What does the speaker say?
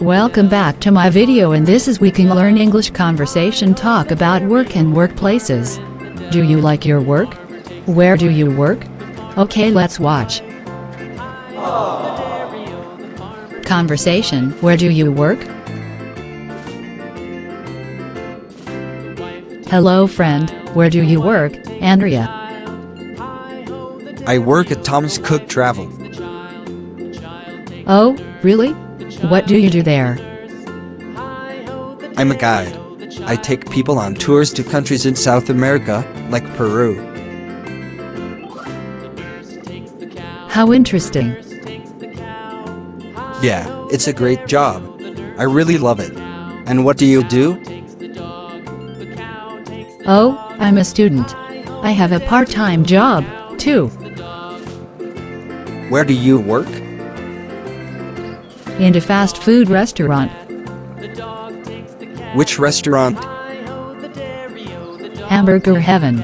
Welcome back to my video, and this is we can learn English conversation talk about work and workplaces. Do you like your work? Where do you work? Okay, let's watch. Conversation: where do you work? Hello friend, where do you work, Andrea? I work at Thomas Cook Travel. Oh, really? What do you do there? I'm a guide. I take people on tours to countries in South America, like Peru. How interesting. Yeah, it's a great job. I really love it. And what do you do? Oh, I'm a student. I have a part-time job, too. Where do you work? In a fast food restaurant. Which restaurant? Hamburger Heaven.